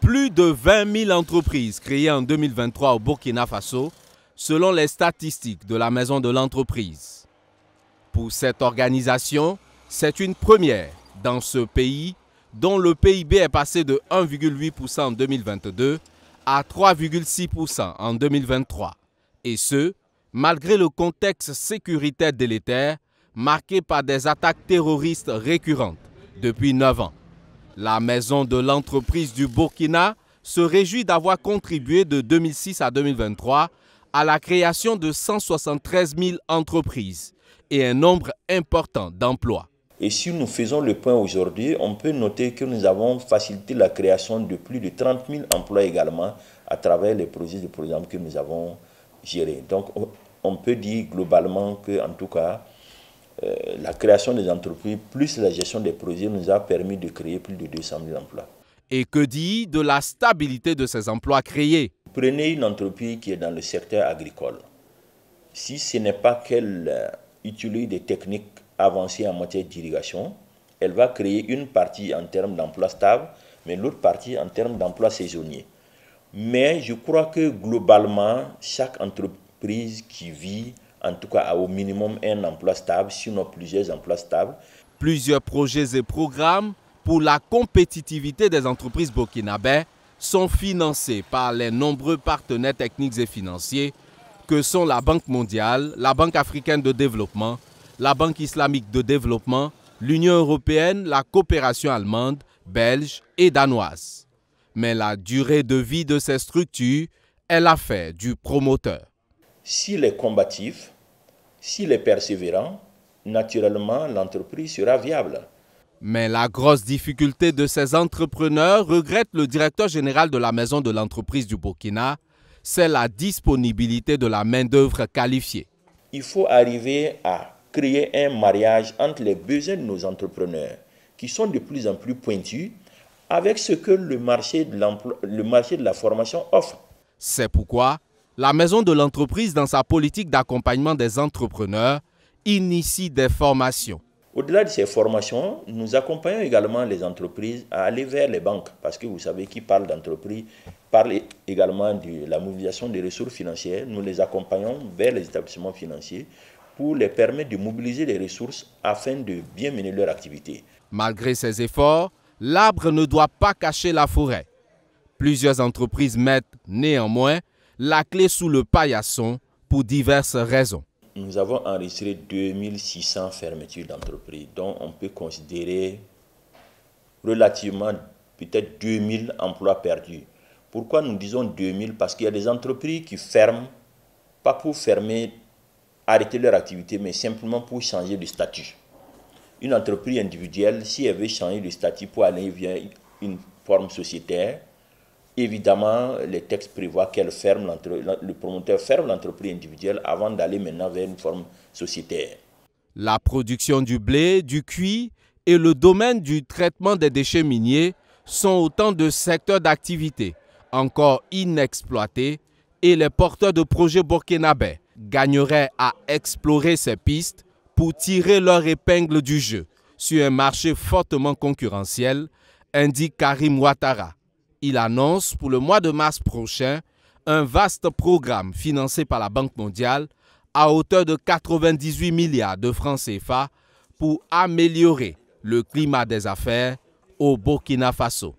Plus de 20 000 entreprises créées en 2023 au Burkina Faso, selon les statistiques de la Maison de l'entreprise. Pour cette organisation, c'est une première dans ce pays dont le PIB est passé de 1,8% en 2022 à 3,6% en 2023. Et ce, malgré le contexte sécuritaire délétère marqué par des attaques terroristes récurrentes depuis 9 ans. La Maison de l'entreprise du Burkina se réjouit d'avoir contribué de 2006 à 2023 à la création de 173 000 entreprises et un nombre important d'emplois. Et si nous faisons le point aujourd'hui, on peut noter que nous avons facilité la création de plus de 30 000 emplois également à travers les projets de programme que nous avons gérés. Donc on peut dire globalement que, en tout cas, la création des entreprises plus la gestion des projets nous a permis de créer plus de 200 000 emplois. Et que dit de la stabilité de ces emplois créés? Prenez une entreprise qui est dans le secteur agricole. Si ce n'est pas qu'elle utilise des techniques avancées en matière d'irrigation, elle va créer une partie en termes d'emplois stables, mais l'autre partie en termes d'emplois saisonniers. Mais je crois que globalement, chaque entreprise qui vit, en tout cas, a au minimum un emploi stable, sinon plusieurs emplois stables. Plusieurs projets et programmes pour la compétitivité des entreprises burkinabè sont financés par les nombreux partenaires techniques et financiers que sont la Banque mondiale, la Banque africaine de développement, la Banque islamique de développement, l'Union européenne, la coopération allemande, belge et danoise. Mais la durée de vie de ces structures est l'affaire du promoteur. S'il est combatif, s'il est persévérant, naturellement, l'entreprise sera viable. Mais la grosse difficulté de ces entrepreneurs, regrette le directeur général de la Maison de l'entreprise du Burkina, c'est la disponibilité de la main-d'œuvre qualifiée. Il faut arriver à créer un mariage entre les besoins de nos entrepreneurs, qui sont de plus en plus pointus, avec ce que le marché de la formation offre. C'est pourquoi la Maison de l'entreprise, dans sa politique d'accompagnement des entrepreneurs, initie des formations. Au-delà de ces formations, nous accompagnons également les entreprises à aller vers les banques, parce que vous savez qui parle d'entreprise parle également de la mobilisation des ressources financières. Nous les accompagnons vers les établissements financiers pour les permettre de mobiliser les ressources afin de bien mener leur activité. Malgré ces efforts, l'arbre ne doit pas cacher la forêt. Plusieurs entreprises mettent néanmoins la clé sous le paillasson pour diverses raisons. Nous avons enregistré 2600 fermetures d'entreprises, dont on peut considérer relativement peut-être 2000 emplois perdus. Pourquoi nous disons 2000? Parce qu'il y a des entreprises qui ferment, pas pour fermer, arrêter leur activité, mais simplement pour changer de statut. Une entreprise individuelle, si elle veut changer de statut pour aller vers une forme sociétaire, évidemment, les textes prévoient qu'elle ferme le promoteur ferme l'entreprise individuelle avant d'aller maintenant vers une forme sociétaire. La production du blé, du cuir et le domaine du traitement des déchets miniers sont autant de secteurs d'activité encore inexploités et les porteurs de projets burkinabè gagneraient à explorer ces pistes pour tirer leur épingle du jeu sur un marché fortement concurrentiel, indique Karim Ouattara. Il annonce pour le mois de mars prochain un vaste programme financé par la Banque mondiale à hauteur de 98 milliards de francs CFA pour améliorer le climat des affaires au Burkina Faso.